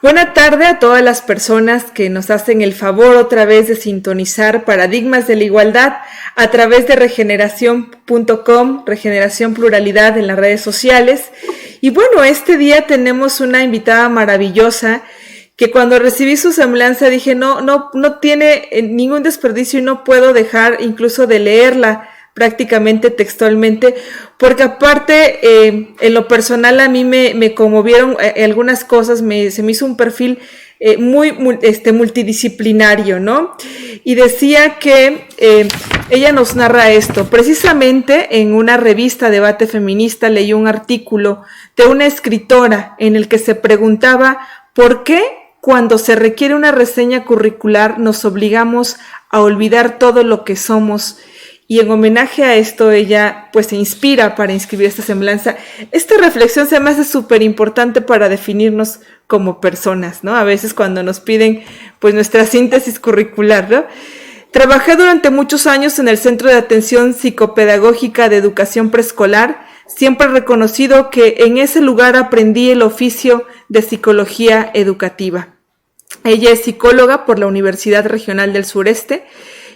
Buena tarde a todas las personas que nos hacen el favor otra vez de sintonizar Paradigmas de la Igualdad a través de regeneración.com, Regeneración Pluralidad en las redes sociales. Y bueno, este día tenemos una invitada maravillosa que cuando recibí su semblanza dije no tiene ningún desperdicio y no puedo dejar incluso de leerla prácticamente textualmente, porque aparte en lo personal a mí me conmovieron algunas cosas, se me hizo un perfil muy multidisciplinario, ¿no? Y decía que ella nos narra esto. Precisamente en una revista Debate Feminista leí un artículo de una escritora en el que se preguntaba ¿por qué cuando se requiere una reseña curricular nos obligamos a olvidar todo lo que somos? Y en homenaje a esto ella pues se inspira para inscribir esta semblanza. Esta reflexión se me hace súper importante para definirnos como personas, ¿no? A veces cuando nos piden pues nuestra síntesis curricular, ¿no? Trabajé durante muchos años en el Centro de Atención Psicopedagógica de Educación Preescolar, siempre reconocido que en ese lugar aprendí el oficio de psicología educativa. Ella es psicóloga por la Universidad Regional del Sureste.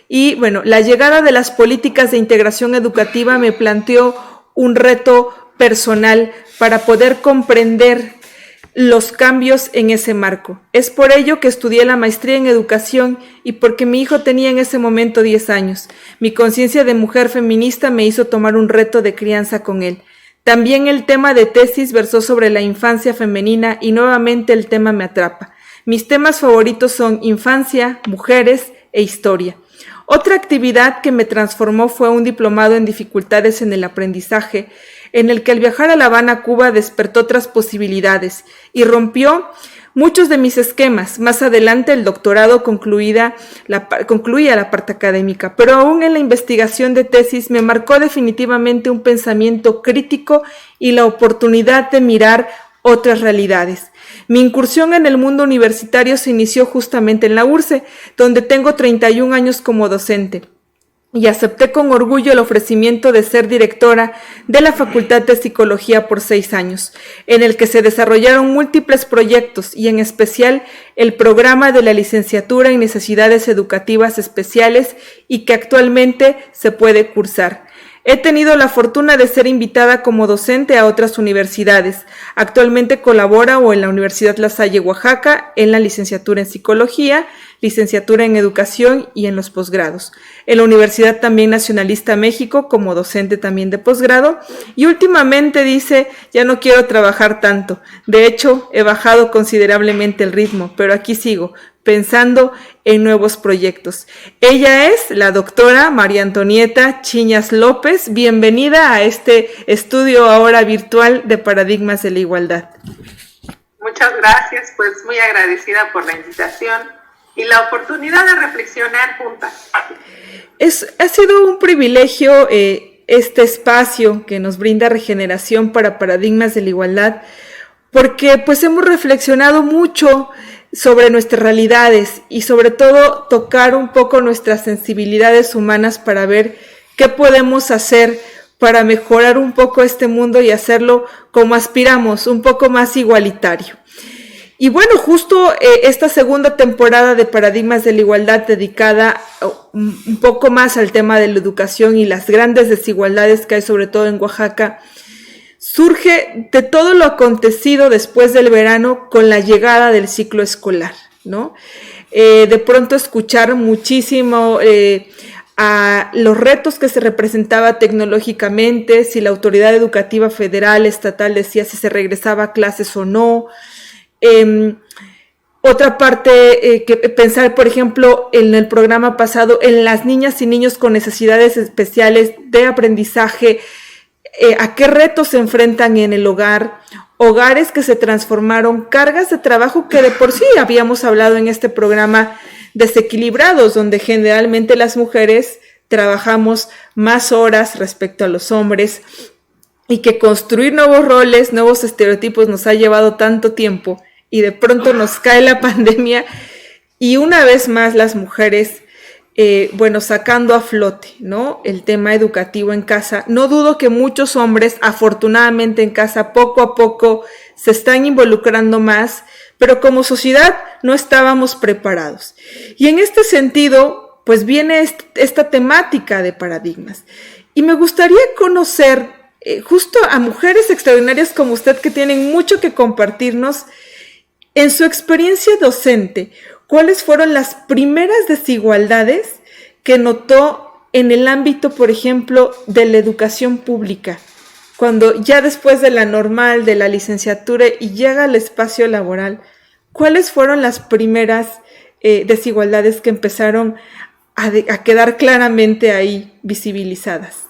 Y bueno, la llegada de las políticas de integración educativa me planteó un reto personal para poder comprender los cambios en ese marco. Es por ello que estudié la maestría en educación y porque mi hijo tenía en ese momento 10 años. Mi conciencia de mujer feminista me hizo tomar un reto de crianza con él. También el tema de tesis versó sobre la infancia femenina y nuevamente el tema me atrapa. Mis temas favoritos son infancia, mujeres e historia. Otra actividad que me transformó fue un diplomado en dificultades en el aprendizaje, en el que al viajar a La Habana, Cuba, despertó otras posibilidades y rompió muchos de mis esquemas. Más adelante el doctorado concluía la parte académica, pero aún en la investigación de tesis me marcó definitivamente un pensamiento crítico y la oportunidad de mirar otras realidades. Mi incursión en el mundo universitario se inició justamente en la URSE, donde tengo 31 años como docente, y acepté con orgullo el ofrecimiento de ser directora de la Facultad de Psicología por 6 años, en el que se desarrollaron múltiples proyectos y en especial el programa de la licenciatura en Necesidades Educativas Especiales y que actualmente se puede cursar. He tenido la fortuna de ser invitada como docente a otras universidades. Actualmente colaboro en la Universidad La Salle, Oaxaca, en la licenciatura en Psicología, licenciatura en Educación y en los posgrados. En la Universidad también Nacionalista México como docente también de posgrado. Y últimamente dice, ya no quiero trabajar tanto. De hecho, he bajado considerablemente el ritmo, pero aquí sigo, pensando en nuevos proyectos. Ella es la doctora María Antonieta Chiñas López. Bienvenida a este estudio ahora virtual de Paradigmas de la Igualdad. Muchas gracias, pues muy agradecida por la invitación y la oportunidad de reflexionar juntas. Ha sido un privilegio este espacio que nos brinda Regeneración para Paradigmas de la Igualdad, porque pues hemos reflexionado mucho sobre nuestras realidades y sobre todo tocar un poco nuestras sensibilidades humanas para ver qué podemos hacer para mejorar un poco este mundo y hacerlo como aspiramos, un poco más igualitario. Y bueno, justo esta segunda temporada de Paradigmas de la Igualdad dedicada un poco más al tema de la educación y las grandes desigualdades que hay sobre todo en Oaxaca, surge de todo lo acontecido después del verano con la llegada del ciclo escolar, ¿no? De pronto escuchar muchísimo a los retos que se representaba tecnológicamente, si la autoridad educativa federal, estatal decía si se regresaba a clases o no. Otra parte, que pensar, por ejemplo, en el programa pasado, en las niñas y niños con necesidades especiales de aprendizaje, a qué retos se enfrentan en el hogar, hogares que se transformaron, cargas de trabajo que de por sí habíamos hablado en este programa desequilibrados, donde generalmente las mujeres trabajamos más horas respecto a los hombres y que construir nuevos roles, nuevos estereotipos nos ha llevado tanto tiempo y de pronto nos cae la pandemia y una vez más las mujeres sacando a flote, ¿no? El tema educativo en casa. No dudo que muchos hombres, afortunadamente en casa, poco a poco se están involucrando más, pero como sociedad no estábamos preparados. Y en este sentido, pues viene esta temática de paradigmas. Y me gustaría conocer justo a mujeres extraordinarias como usted que tienen mucho que compartirnos en su experiencia docente. ¿Cuáles fueron las primeras desigualdades que notó en el ámbito, por ejemplo, de la educación pública? Cuando ya después de la normal, de la licenciatura y llega al espacio laboral, ¿cuáles fueron las primeras desigualdades que empezaron a quedar claramente ahí visibilizadas?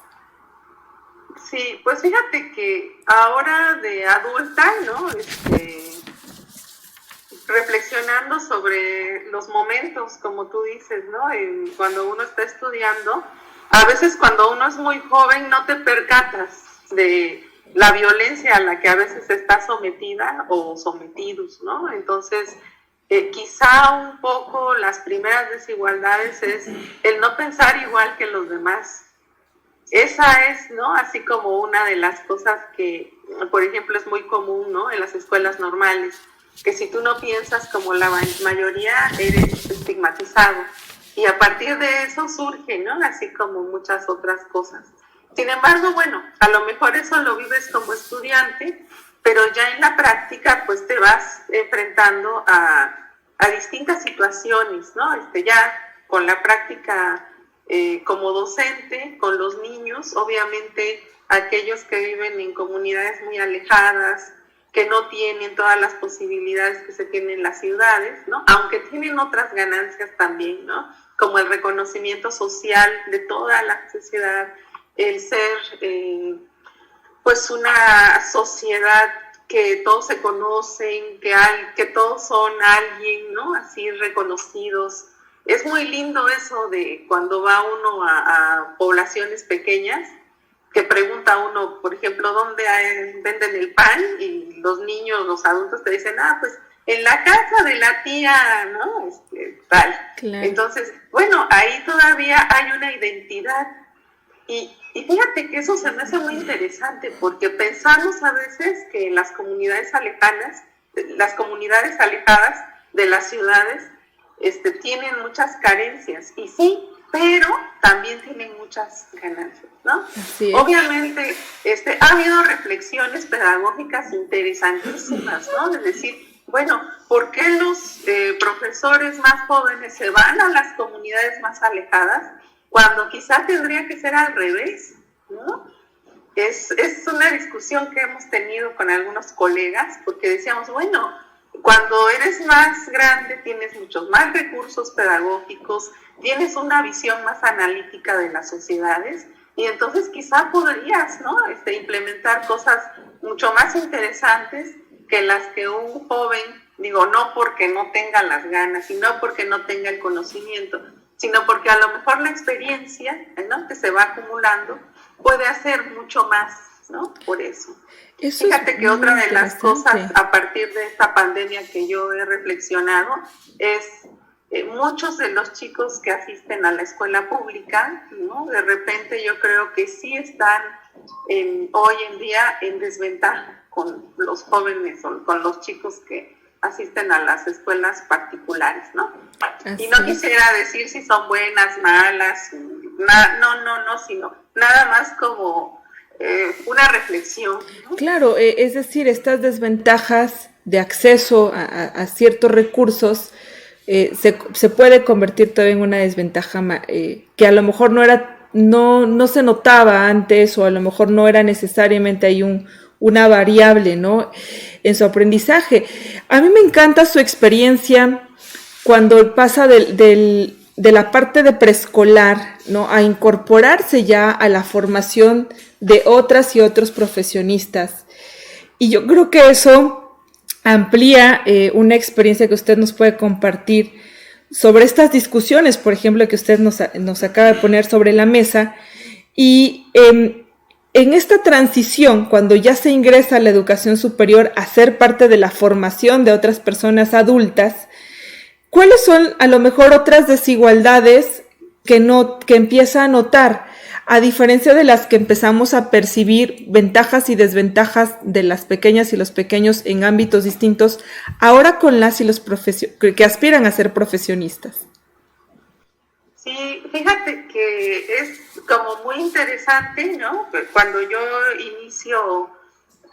Sí, pues fíjate que ahora de adulta, ¿no? Reflexionando sobre los momentos, como tú dices, ¿no? Cuando uno está estudiando, a veces cuando uno es muy joven no te percatas de la violencia a la que a veces está sometida o sometidos, ¿no? Entonces, quizá un poco las primeras desigualdades es el no pensar igual que los demás. Esa es, ¿no? Así como una de las cosas que, por ejemplo, es muy común, ¿no? En las escuelas normales, que si tú no piensas como la mayoría, eres estigmatizado. Y a partir de eso surge, ¿no? Así como muchas otras cosas. Sin embargo, bueno, a lo mejor eso lo vives como estudiante, pero ya en la práctica, pues te vas enfrentando a distintas situaciones, ¿no? Ya con la práctica como docente, con los niños, obviamente aquellos que viven en comunidades muy alejadas, que no tienen todas las posibilidades que se tienen en las ciudades, ¿no? Aunque tienen otras ganancias también, ¿no? Como el reconocimiento social de toda la sociedad, el ser, pues, una sociedad que todos se conocen, que todos son alguien, ¿no? Así reconocidos. Es muy lindo eso de cuando va uno a poblaciones pequeñas, que pregunta uno, por ejemplo, ¿dónde venden el pan? Y los niños, los adultos te dicen, pues en la casa de la tía, ¿no? Tal. Claro. Entonces, bueno, ahí todavía hay una identidad. Y fíjate que eso se me hace muy interesante, porque pensamos a veces que las comunidades alejadas de las ciudades, tienen muchas carencias. Y sí, pero también tienen muchas ganancias, ¿no? Obviamente, ha habido reflexiones pedagógicas interesantísimas, ¿no? Es decir, bueno, ¿por qué los profesores más jóvenes se van a las comunidades más alejadas cuando quizá tendría que ser al revés, ¿no? Es una discusión que hemos tenido con algunos colegas, porque decíamos, bueno, cuando eres más grande tienes muchos más recursos pedagógicos, tienes una visión más analítica de las sociedades y entonces quizá podrías, ¿no? Implementar cosas mucho más interesantes que las que un joven, digo, no porque no tenga las ganas y no porque no tenga el conocimiento, sino porque a lo mejor la experiencia, ¿no? Que se va acumulando puede hacer mucho más, ¿no? Por eso. Fíjate que otra de las cosas a partir de esta pandemia que yo he reflexionado es muchos de los chicos que asisten a la escuela pública, ¿no? De repente yo creo que sí están hoy en día en desventaja con los jóvenes o con los chicos que asisten a las escuelas particulares, ¿no? Y no quisiera decir si son buenas, malas, no, sino nada más como una reflexión, ¿no? Claro, es decir, estas desventajas de acceso a ciertos recursos se puede convertir todavía en una desventaja que a lo mejor no se notaba antes, o a lo mejor no era necesariamente ahí una variable, ¿no? En su aprendizaje. A mí me encanta su experiencia cuando pasa de la parte de preescolar, ¿no? A incorporarse ya a la formación de otras y otros profesionistas. Y yo creo que eso amplía una experiencia que usted nos puede compartir sobre estas discusiones, por ejemplo, que usted nos acaba de poner sobre la mesa. Y en esta transición, cuando ya se ingresa a la educación superior a ser parte de la formación de otras personas adultas, ¿cuáles son a lo mejor otras desigualdades que empieza a notar? a diferencia de las que empezamos a percibir ventajas y desventajas de las pequeñas y los pequeños en ámbitos distintos, ahora con las y los que aspiran a ser profesionistas. Sí, fíjate que es como muy interesante, ¿no? Cuando yo inicio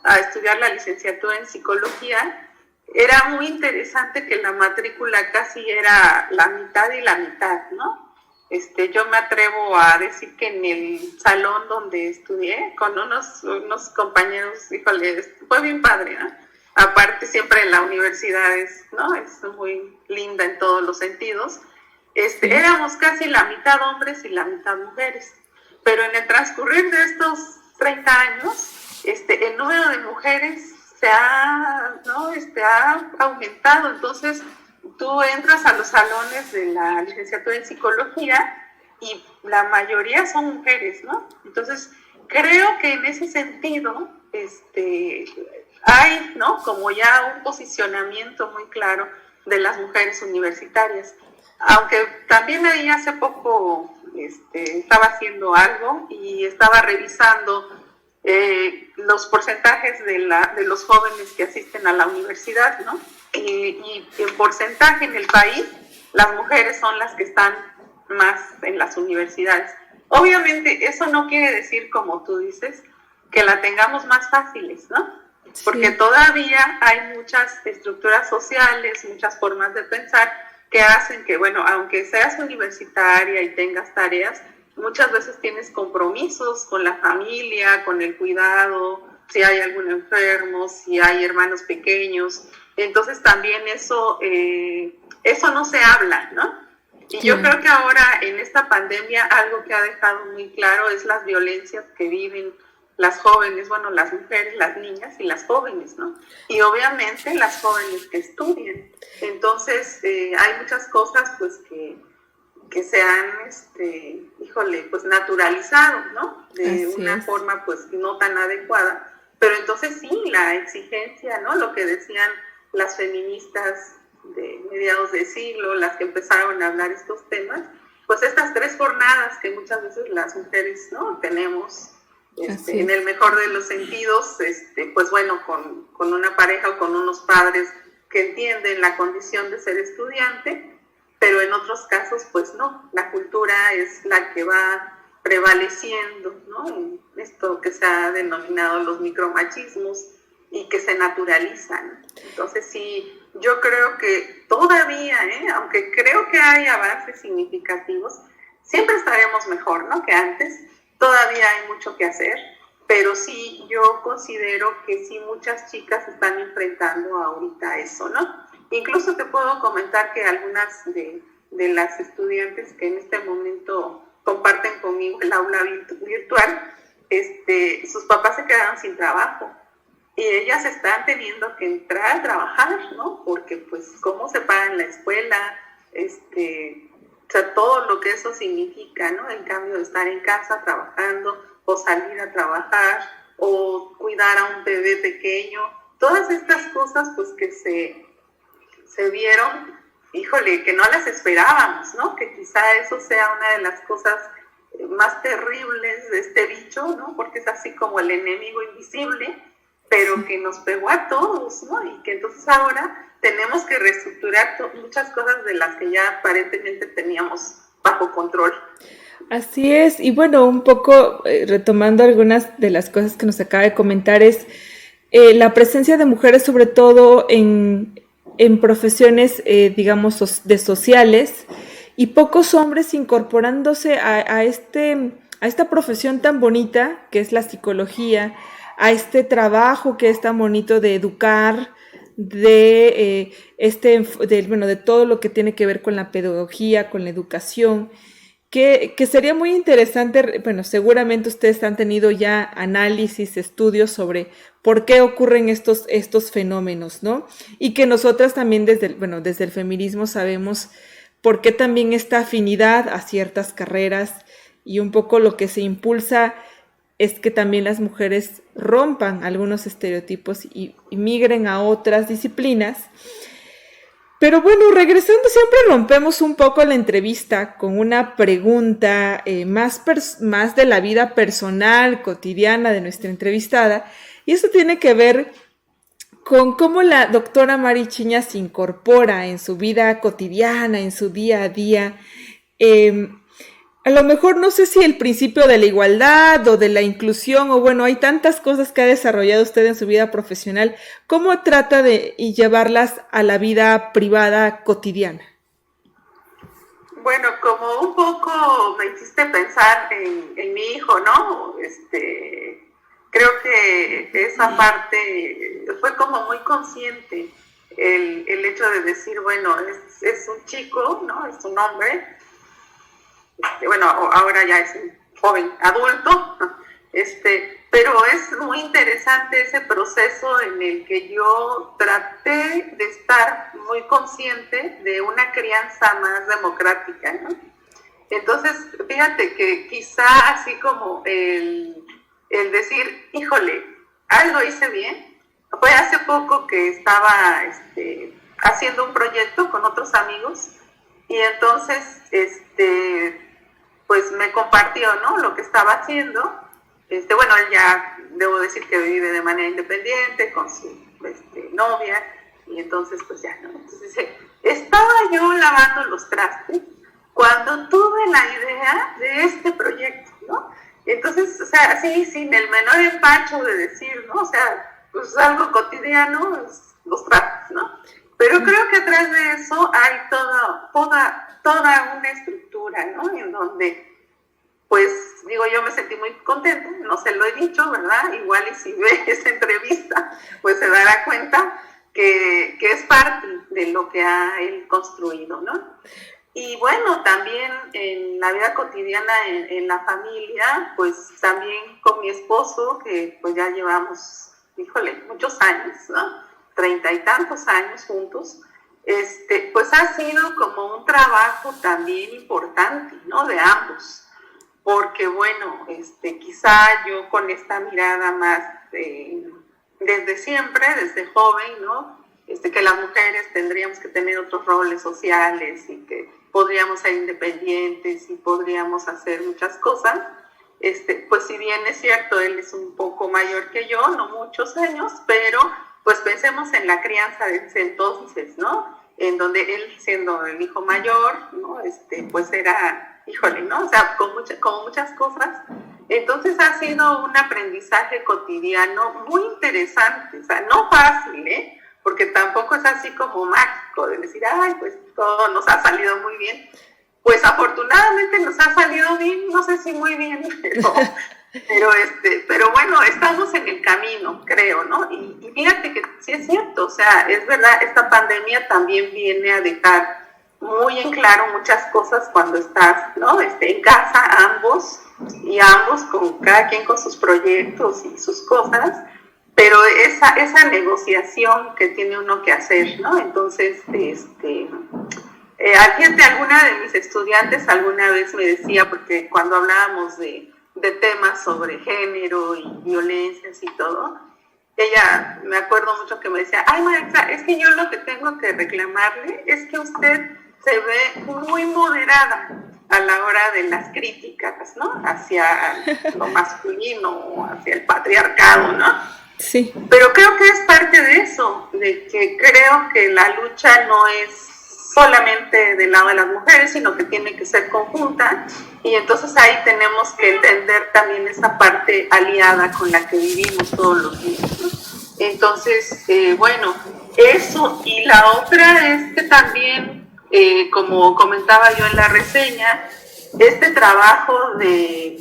a estudiar la licenciatura en psicología, era muy interesante que la matrícula casi era la mitad y la mitad, ¿no? Yo me atrevo a decir que en el salón donde estudié, con unos compañeros, híjole, fue bien padre, ¿no? Aparte siempre la universidad ¿no? Es muy linda en todos los sentidos. Éramos casi la mitad hombres y la mitad mujeres, pero en el transcurrir de estos 30 años, el número de mujeres ha aumentado. Entonces tú entras a los salones de la licenciatura en psicología y la mayoría son mujeres, ¿no? Entonces creo que en ese sentido hay, ¿no? Como ya un posicionamiento muy claro de las mujeres universitarias. Aunque también ahí hace poco estaba haciendo algo y estaba revisando los porcentajes de los jóvenes que asisten a la universidad, ¿no? Y en porcentaje en el país, las mujeres son las que están más en las universidades. Obviamente eso no quiere decir, como tú dices, que la tengamos más fáciles, ¿no? Sí. Porque todavía hay muchas estructuras sociales, muchas formas de pensar que hacen que, bueno, aunque seas universitaria y tengas tareas, muchas veces tienes compromisos con la familia, con el cuidado, si hay algún enfermo, si hay hermanos pequeños. Entonces también eso no se habla, ¿no? Y yo creo que ahora en esta pandemia algo que ha dejado muy claro es las violencias que viven las jóvenes, bueno, las mujeres, las niñas y las jóvenes, ¿no? Y obviamente las jóvenes que estudian. Entonces, hay muchas cosas, pues, que se han, pues, naturalizado, ¿no? De una forma, pues, no tan adecuada. Pero entonces sí, la exigencia, ¿no? Lo que decían las feministas de mediados de siglo, las que empezaron a hablar estos temas, pues estas 3 jornadas que muchas veces las mujeres, ¿no? Tenemos, en el mejor de los sentidos, pues bueno, con una pareja o con unos padres que entienden la condición de ser estudiante, pero en otros casos, pues no, la cultura es la que va prevaleciendo, ¿no? En esto que se ha denominado los micromachismos y que se naturalizan. Entonces sí, yo creo que todavía, aunque creo que hay avances significativos, siempre estaremos mejor, ¿no? Que antes. Todavía hay mucho que hacer, pero sí, yo considero que sí muchas chicas están enfrentando ahorita eso, ¿no? Incluso te puedo comentar que algunas de las estudiantes que en este momento comparten conmigo el aula virtual, sus papás se quedaron sin trabajo y ellas están teniendo que entrar a trabajar, ¿no? Porque pues cómo se pagan la escuela, o sea, todo lo que eso significa, ¿no? En cambio de estar en casa trabajando o salir a trabajar o cuidar a un bebé pequeño, todas estas cosas pues que se vieron, híjole, que no las esperábamos, ¿no? Que quizá eso sea una de las cosas más terribles de este bicho, ¿no? Porque es así como el enemigo invisible, pero que nos pegó a todos, ¿no? Y que entonces ahora tenemos que reestructurar muchas cosas de las que ya aparentemente teníamos bajo control. Así es, y bueno, un poco retomando algunas de las cosas que nos acaba de comentar es la presencia de mujeres sobre todo en profesiones, digamos, de sociales y pocos hombres incorporándose a esta profesión tan bonita que es la psicología, a este trabajo que es tan bonito de educar, de todo lo que tiene que ver con la pedagogía, con la educación, que sería muy interesante. Bueno, seguramente ustedes han tenido ya análisis, estudios sobre por qué ocurren estos fenómenos, ¿no? Y que nosotras también desde el feminismo sabemos por qué también esta afinidad a ciertas carreras y un poco lo que se impulsa es que también las mujeres rompan algunos estereotipos y migren a otras disciplinas. Pero bueno, regresando, siempre rompemos un poco la entrevista con una pregunta más de la vida personal, cotidiana de nuestra entrevistada, y eso tiene que ver con cómo la doctora Mari Chiñas se incorpora en su vida cotidiana, en su día a día. A lo mejor no sé si el principio de la igualdad o de la inclusión, o bueno, hay tantas cosas que ha desarrollado usted en su vida profesional. ¿Cómo trata de llevarlas a la vida privada cotidiana? Bueno, como un poco me hiciste pensar en mi hijo, ¿no? Creo que esa parte fue como muy consciente, el hecho de decir, bueno, es un chico, ¿no? Es un hombre. Bueno, ahora ya es un joven adulto, pero es muy interesante ese proceso en el que yo traté de estar muy consciente de una crianza más democrática, ¿no? Entonces, fíjate que quizá así como el decir, híjole, algo hice bien. Fue hace poco que estaba haciendo un proyecto con otros amigos y entonces pues me compartió, ¿no?, lo que estaba haciendo. Bueno, él ya, debo decir que vive de manera independiente con su novia, y entonces pues ya, ¿no? Entonces dice, estaba yo lavando los trastes cuando tuve la idea de este proyecto, ¿no? Entonces, o sea, así, sin el menor empacho de decir, ¿no? O sea, pues algo cotidiano, los trastes, ¿no? Pero creo que atrás de eso hay toda una estructura, ¿no? En donde, pues, digo, yo me sentí muy contenta, no se lo he dicho, ¿verdad? Igual y si ve esa entrevista, pues se dará cuenta que es parte de lo que ha él construido, ¿no? Y bueno, también en la vida cotidiana, en la familia, pues también con mi esposo, que pues ya llevamos, híjole, muchos años, ¿no? 30 y tantos años juntos, pues ha sido como un trabajo también importante, ¿no? De ambos, porque bueno, quizá yo con esta mirada más desde siempre, desde joven, ¿no? Que las mujeres tendríamos que tener otros roles sociales y que podríamos ser independientes y podríamos hacer muchas cosas. Pues si bien es cierto, él es un poco mayor que yo, no muchos años, pero pues pensemos en la crianza de ese entonces, ¿no? En donde él, siendo el hijo mayor, ¿no? Pues era, híjole, ¿no? O sea, como muchas cosas. Entonces ha sido un aprendizaje cotidiano muy interesante, o sea, no fácil, ¿eh? Porque tampoco es así como mágico de decir, ay, pues todo nos ha salido muy bien. Pues afortunadamente nos ha salido bien, no sé si muy bien, pero bueno, estamos en el camino, creo, ¿no? Y fíjate que sí es cierto, o sea, es verdad, esta pandemia también viene a dejar muy en claro muchas cosas cuando estás, ¿no? En casa, ambos con cada quien con sus proyectos y sus cosas, pero esa negociación que tiene uno que hacer, ¿no? Entonces, fíjate, alguna de mis estudiantes alguna vez me decía, porque cuando hablábamos de temas sobre género y violencias y todo, ella, me acuerdo mucho que me decía, ay, maestra, es que yo lo que tengo que reclamarle es que usted se ve muy moderada a la hora de las críticas, ¿no? Hacia lo masculino, hacia el patriarcado, ¿no? Sí. Pero creo que es parte de eso, de que creo que la lucha no es solamente del lado de las mujeres, sino que tiene que ser conjunta, y entonces ahí tenemos que entender también esa parte aliada con la que vivimos todos los días, ¿no? Entonces, bueno, eso, y la otra es que también, como comentaba yo en la reseña, este trabajo de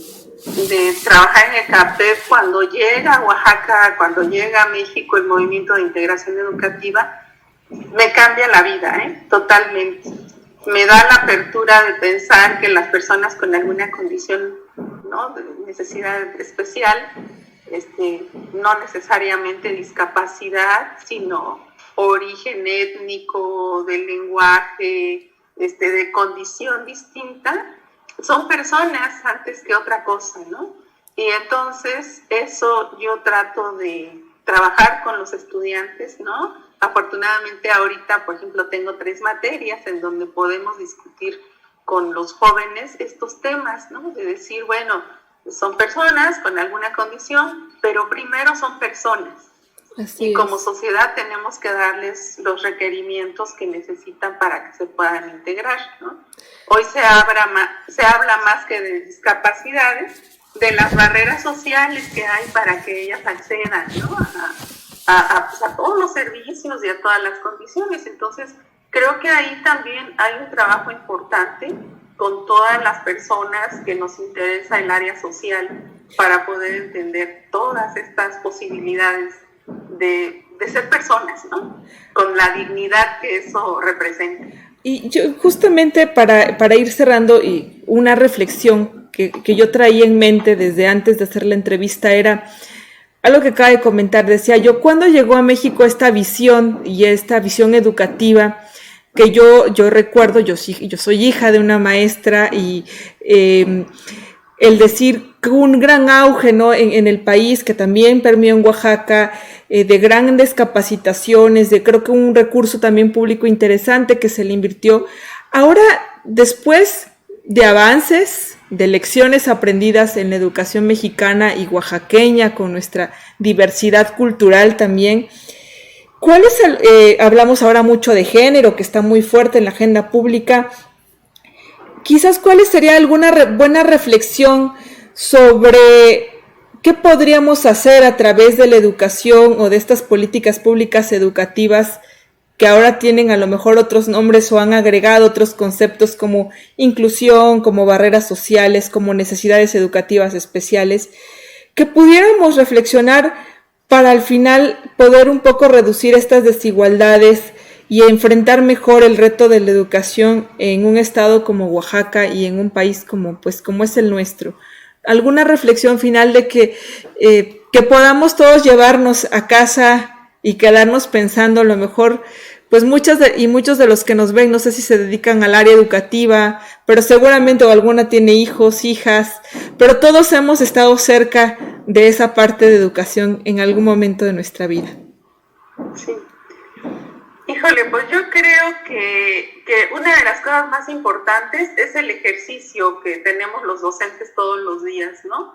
trabajar en el CAPEP cuando llega a Oaxaca, cuando llega a México el Movimiento de Integración Educativa, me cambia la vida, totalmente. Me da la apertura de pensar que las personas con alguna condición, ¿no?, de necesidad especial, no necesariamente discapacidad, sino origen étnico, de lenguaje, de condición distinta, son personas antes que otra cosa, ¿no? Y entonces eso yo trato de trabajar con los estudiantes, ¿no? afortunadamente ahorita, por ejemplo, tengo 3 materias en donde podemos discutir con los jóvenes estos temas, ¿no? De decir, bueno, son personas con alguna condición, pero primero son personas. Y como sociedad tenemos que darles los requerimientos que necesitan para que se puedan integrar, ¿no? Hoy se habla más que de discapacidades, de las barreras sociales que hay para que ellas accedan, ¿no? a todos los servicios y a todas las condiciones. Entonces, creo que ahí también hay un trabajo importante con todas las personas que nos interesa el área social para poder entender todas estas posibilidades de ser personas, ¿no? Con la dignidad que eso representa. Y yo justamente para ir cerrando, y una reflexión que yo traía en mente desde antes de hacer la entrevista era algo que acaba de comentar. Decía yo, ¿cuándo llegó a México esta visión y esta visión educativa? Que yo recuerdo, yo soy hija de una maestra, y el decir que un gran auge, ¿no? en el país, que también permeó en Oaxaca, de grandes capacitaciones, de creo que un recurso también público interesante que se le invirtió. Ahora, después de avances, de lecciones aprendidas en la educación mexicana y oaxaqueña, con nuestra diversidad cultural también, ¿cuál es hablamos ahora mucho de género, que está muy fuerte en la agenda pública? Quizás, ¿cuál sería alguna buena reflexión sobre qué podríamos hacer a través de la educación o de estas políticas públicas educativas que ahora tienen a lo mejor otros nombres o han agregado otros conceptos como inclusión, como barreras sociales, como necesidades educativas especiales, que pudiéramos reflexionar para al final poder un poco reducir estas desigualdades y enfrentar mejor el reto de la educación en un estado como Oaxaca y en un país como es el nuestro? ¿Alguna reflexión final de que podamos todos llevarnos a casa y quedarnos pensando? A lo mejor, pues muchos de los que nos ven, no sé si se dedican al área educativa, pero seguramente alguna tiene hijos, hijas, pero todos hemos estado cerca de esa parte de educación en algún momento de nuestra vida. Sí. Híjole, pues yo creo que una de las cosas más importantes es el ejercicio que tenemos los docentes todos los días, ¿no?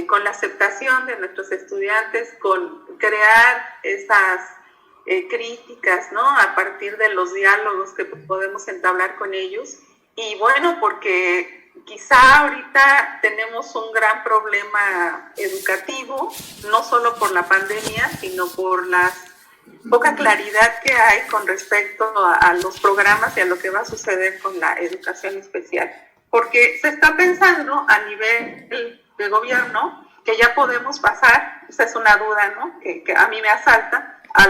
Con la aceptación de nuestros estudiantes, con crear esas críticas, ¿no? A partir de los diálogos que podemos entablar con ellos. Y bueno, porque quizá ahorita tenemos un gran problema educativo, no solo por la pandemia, sino por la poca claridad que hay con respecto a los programas y a lo que va a suceder con la educación especial. Porque se está pensando a nivel de gobierno que ya podemos pasar, esa es una duda, ¿no? que a mí me asalta, a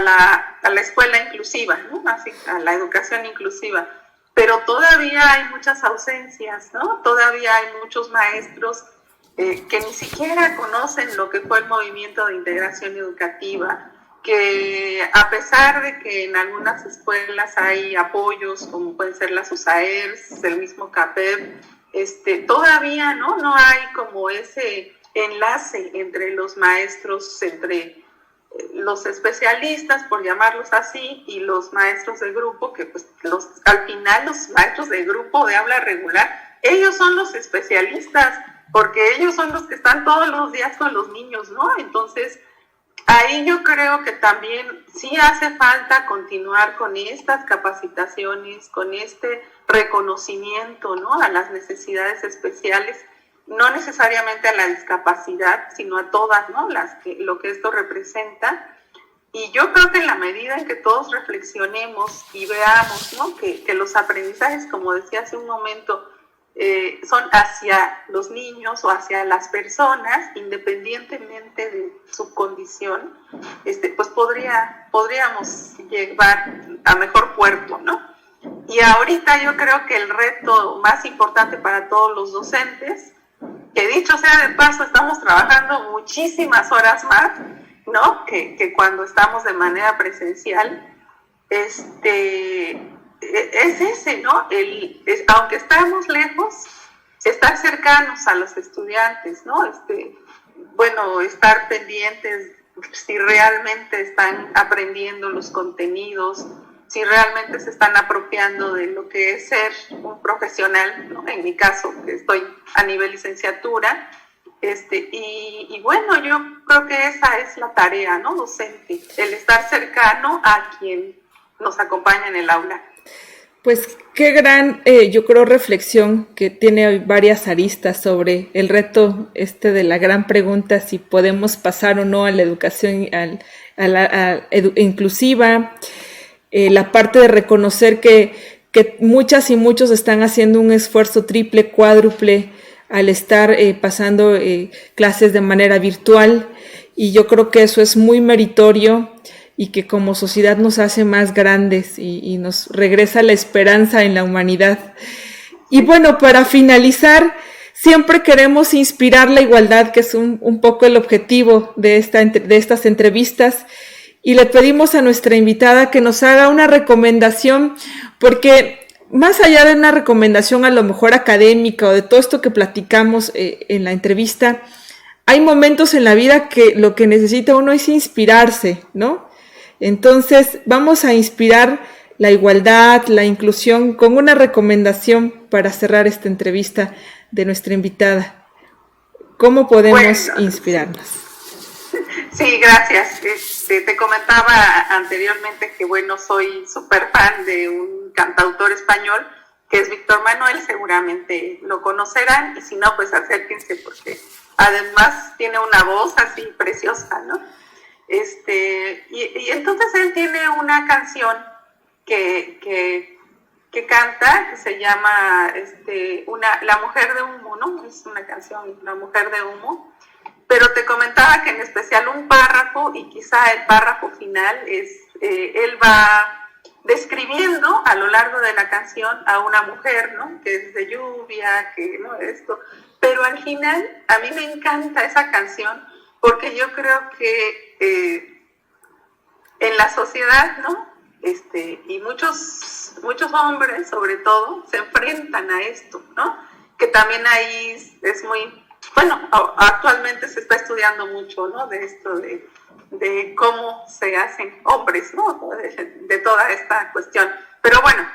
la escuela inclusiva, ¿no? Así, a la educación inclusiva. Pero todavía hay muchas ausencias, ¿no? Todavía hay muchos maestros que ni siquiera conocen lo que fue el movimiento de integración educativa, que a pesar de que en algunas escuelas hay apoyos, como pueden ser las USAERs, el mismo CAPEB, todavía no hay como ese enlace entre los maestros, entre los especialistas, por llamarlos así, y los maestros de grupo, que pues al final los maestros de grupo de habla regular, ellos son los especialistas, porque ellos son los que están todos los días con los niños, ¿no? Entonces, ahí yo creo que también sí hace falta continuar con estas capacitaciones, con este reconocimiento, ¿no? A las necesidades especiales, no necesariamente a la discapacidad, sino a todas, ¿no? Lo que esto representa. Y yo creo que en la medida en que todos reflexionemos y veamos, ¿no? que los aprendizajes, como decía hace un momento, son hacia los niños o hacia las personas, independientemente de su condición, pues podríamos llevar a mejor puerto, ¿no? Y ahorita yo creo que el reto más importante para todos los docentes, que dicho sea de paso, estamos trabajando muchísimas horas más, ¿no? Que cuando estamos de manera presencial, es ese, ¿no? Aunque estamos lejos, estar cercanos a los estudiantes, ¿no? Bueno, estar pendientes si realmente están aprendiendo los contenidos, si realmente se están apropiando de lo que es ser un profesional, ¿no? En mi caso, que estoy a nivel licenciatura, y bueno, yo creo que esa es la tarea, ¿no? Docente, el estar cercano a quien nos acompaña en el aula. Pues qué gran, yo creo, reflexión que tiene varias aristas sobre el reto de la gran pregunta si podemos pasar o no a la educación inclusiva, la parte de reconocer que muchas y muchos están haciendo un esfuerzo triple, cuádruple al estar pasando clases de manera virtual, y yo creo que eso es muy meritorio y que como sociedad nos hace más grandes y nos regresa la esperanza en la humanidad. Y bueno, para finalizar, siempre queremos inspirar la igualdad, que es un poco el objetivo de estas entrevistas, y le pedimos a nuestra invitada que nos haga una recomendación, porque más allá de una recomendación a lo mejor académica o de todo esto que platicamos en la entrevista, hay momentos en la vida que lo que necesita uno es inspirarse, ¿no? Entonces, vamos a inspirar la igualdad, la inclusión, con una recomendación para cerrar esta entrevista de nuestra invitada. ¿Cómo podemos inspirarnos? Sí, gracias. Te comentaba anteriormente que, bueno, soy súper fan de un cantautor español que es Víctor Manuel, seguramente lo conocerán, y si no, pues acérquense porque además tiene una voz así preciosa, ¿no? Y entonces él tiene una canción que canta, que se llama La Mujer de Humo, ¿no? Es una canción, La Mujer de Humo, pero te comentaba que en especial un párrafo, y quizá el párrafo final, él va describiendo a lo largo de la canción a una mujer, ¿no? Que es de lluvia, que no esto, pero al final a mí me encanta esa canción porque yo creo que en la sociedad, ¿no? Y muchos hombres, sobre todo, se enfrentan a esto, ¿no? Que también ahí es muy, bueno, actualmente se está estudiando mucho, ¿no? De esto de cómo se hacen hombres, ¿no? De toda esta cuestión. Pero bueno,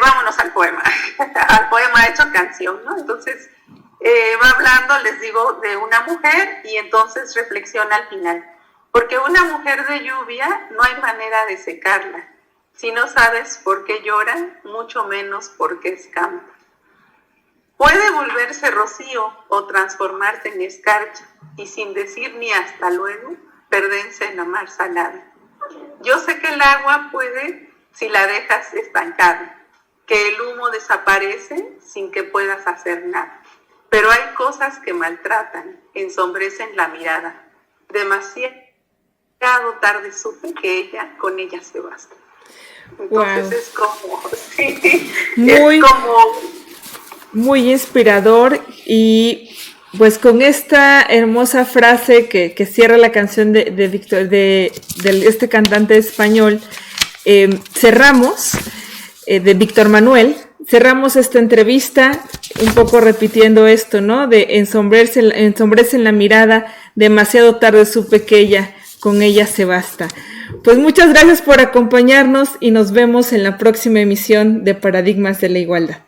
vámonos al poema, al poema hecho canción, ¿no? Entonces, va hablando, les digo, de una mujer y entonces reflexiona al final. Porque una mujer de lluvia no hay manera de secarla. Si no sabes por qué llora, mucho menos por qué escampa. Puede volverse rocío o transformarse en escarcha y sin decir ni hasta luego, perderse en la mar salada. Yo sé que el agua puede si la dejas estancada, que el humo desaparece sin que puedas hacer nada. Pero hay cosas que maltratan, ensombrecen la mirada. Demasiado tarde supe que ella con ella se basta. Entonces wow. Es como, sí, muy inspirador, y pues con esta hermosa frase que cierra la canción de Víctor, de este cantante español, cerramos, de Víctor Manuel, cerramos esta entrevista un poco repitiendo esto, ¿no? De ensombrece en la mirada, demasiado tarde supe que ella con ella se basta. Pues muchas gracias por acompañarnos y nos vemos en la próxima emisión de Paradigmas de la Igualdad.